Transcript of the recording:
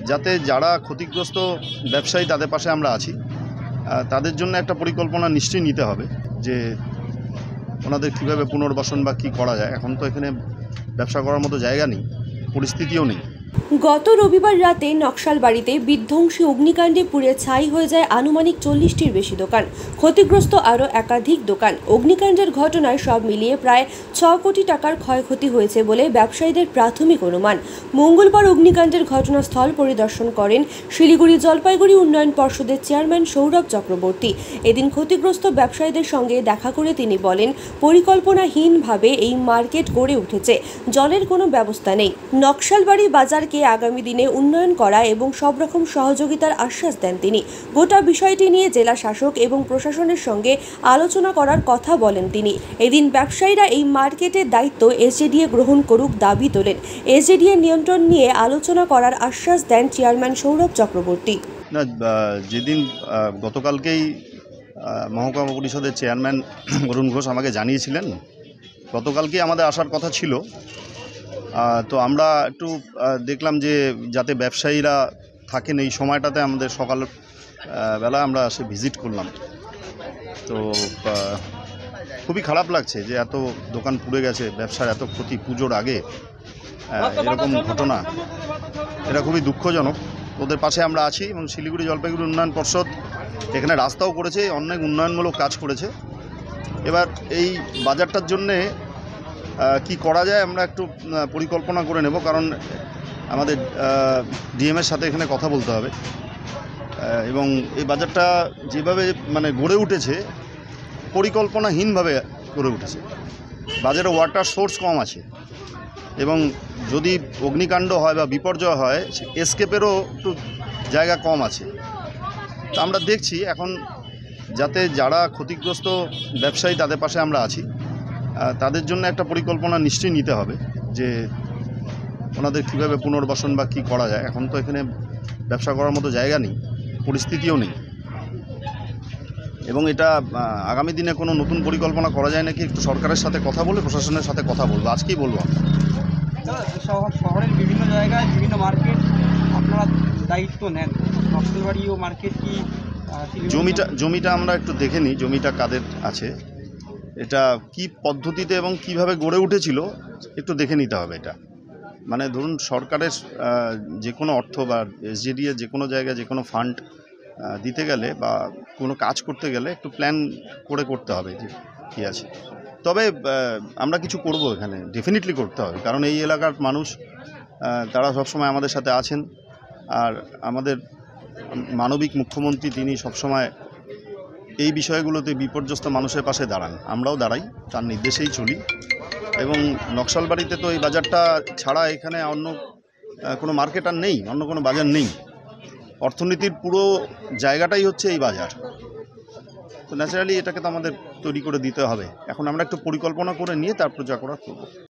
যাতে যারা ক্ষতিগ্রস্ত ব্যবসায়ী তাদের পাশে আমরা আছি। তাদের জন্য একটা পরিকল্পনা নিশ্চয়ই নিতে হবে যে ওনাদের কীভাবে পুনর্বাসন বা কী করা যায়। এখন তো এখানে ব্যবসা করার মতো জায়গা নেই, পরিস্থিতিও নেই। গত রবিবার রাতে নকশালবাড়িতে বিধ্বংসী অগ্নিকাণ্ডে পুড়ে ছাই হয়ে যায় আনুমানিক 40টির বেশি দোকান। ক্ষতিগ্রস্ত আরও একাধিক দোকান। অগ্নিকাণ্ডের ঘটনায় সব মিলিয়ে প্রায় 6 কোটি টাকার ক্ষয়ক্ষতি হয়েছে বলে ব্যবসায়ীদের প্রাথমিক অনুমান। মঙ্গলবার অগ্নিকাণ্ডের ঘটনাস্থল পরিদর্শন করেন শিলিগুড়ি জলপাইগুড়ি উন্নয়ন পর্ষদের চেয়ারম্যান সৌরভ চক্রবর্তী। এদিন ক্ষতিগ্রস্ত ব্যবসায়ীদের সঙ্গে দেখা করে তিনি বলেন, পরিকল্পনাহীনভাবে এই মার্কেট গড়ে উঠেছে, জলের কোনো ব্যবস্থা নেই। নকশালবাড়ি বাজারকে আগামী দিনে উন্নয়ন করা এবং সব রকম সহযোগিতার আশ্বাস দেন তিনি। গোটা বিষয়টি নিয়ে জেলা শাসক এবং প্রশাসনের সঙ্গে আলোচনা করার কথা বলেন তিনি। এদিন ব্যবসায়ীরা এই মার্কেটের দায়িত্ব এসজেডিএ গ্রহণ করুক দাবি তোলেন। এসজেডিএ নিয়ন্ত্রণ নিয়ে আলোচনা করার আশ্বাস দেন চেয়ারম্যান সৌরভ চক্রবর্তী। যেদিন গতকালকেই মহকুমা পরিষদের চেয়ারম্যান অরুণ ঘোষ আমাকে জানিয়েছিলেন, গতকালকেই আমাদের আসার কথা ছিল। তো আমরা একটু দেখলাম যে যাতে ব্যবসায়ীরা থাকেন এই সময়টাতে, আমাদের সকাল বেলা আমরা এসে ভিজিট করলাম। তো খুবই খারাপ লাগছে যে এত দোকান পুড়ে গেছে, ব্যবসার এত ক্ষতি পুজোর আগে এরকম ঘটনা, এটা খুবই দুঃখজনক। ওদের পাশে আমরা আছি এবং শিলিগুড়ি জলপাইগুড়ি উন্নয়ন পর্ষদ এখানে রাস্তাও করেছে, অনেক উন্নয়নমূলক কাজ করেছে। এবার এই বাজারটার জন্যে কি করা যায় আমরা একটু পরিকল্পনা করে নেব, কারণ আমাদের ডিএমের সাথে এখানে কথা বলতে হবে। এবং এই বাজারটা যেভাবে গড়ে উঠেছে, পরিকল্পনাহীনভাবে গড়ে উঠেছে। বাজারে ওয়াটার সোর্স কম আছে এবং যদি অগ্নিকাণ্ড হয় বা বিপর্যয় হয়, এসকেপেরও একটু জায়গা কম আছে। তো আমরা দেখছি এখন যাতে যারা ক্ষতিগ্রস্ত ব্যবসায়ী তাদের পাশে আমরা আছি। তাদের জন্য একটা পরিকল্পনা নিশ্চয়ই নিতে হবে যে ওনাদের কীভাবে পুনর্বাসন বা কী করা যায়। এখন তো এখানে ব্যবসা করার মতো জায়গা নেই, পরিস্থিতিও নেই। এবং এটা আগামী দিনে কোনো নতুন পরিকল্পনা করা যায় নাকি একটু সরকারের সাথে কথা বলে, প্রশাসনের সাথে কথা বলবো, আজকেই বলবো। শহরের বিভিন্ন জায়গায় বিভিন্ন মার্কেট আপনারা দায়িত্ব নেন, নকশালবাড়ি ও মার্কেট কি জমিটা আমরা একটু দেখে নিই, জমিটা কাদের আছে, এটা কি পদ্ধতিতে এবং কিভাবে গড়ে উঠেছিল একটু দেখে নিতে হবে। এটা ধরুন সরকারের যে কোনো অর্থ বা এসজেডিএ যে কোনো জায়গায় যে কোনো ফান্ড দিতে গেলে বা কোনো কাজ করতে গেলে একটু প্ল্যান করে করতে হবে যে কী আছে। তবে আমরা কিছু করব, এখানে ডেফিনেটলি করতে হবে, কারণ এই এলাকার মানুষ তারা সবসময় আমাদের সাথে আছেন। আর আমাদের মানবিক মুখ্যমন্ত্রী তিনি সবসময় এই বিষয়গুলোতে বিপর্যস্ত মানুষের পাশে দাঁড়ান, আমরাও দাঁড়াই, তার নির্দেশেই চলি। এবং নকশালবাড়িতে তো এই বাজারটা ছাড়া এখানে অন্য কোনো মার্কেট আর নেই, অন্য কোনো বাজার নেই। অর্থনীতির পুরো জায়গাটাই হচ্ছে এই বাজার। তো ন্যাচারালি এটাকে তো আমাদের তৈরি করে দিতে হবে। এখন আমরা একটু পরিকল্পনা করে নিয়ে তারপর যা করার করব।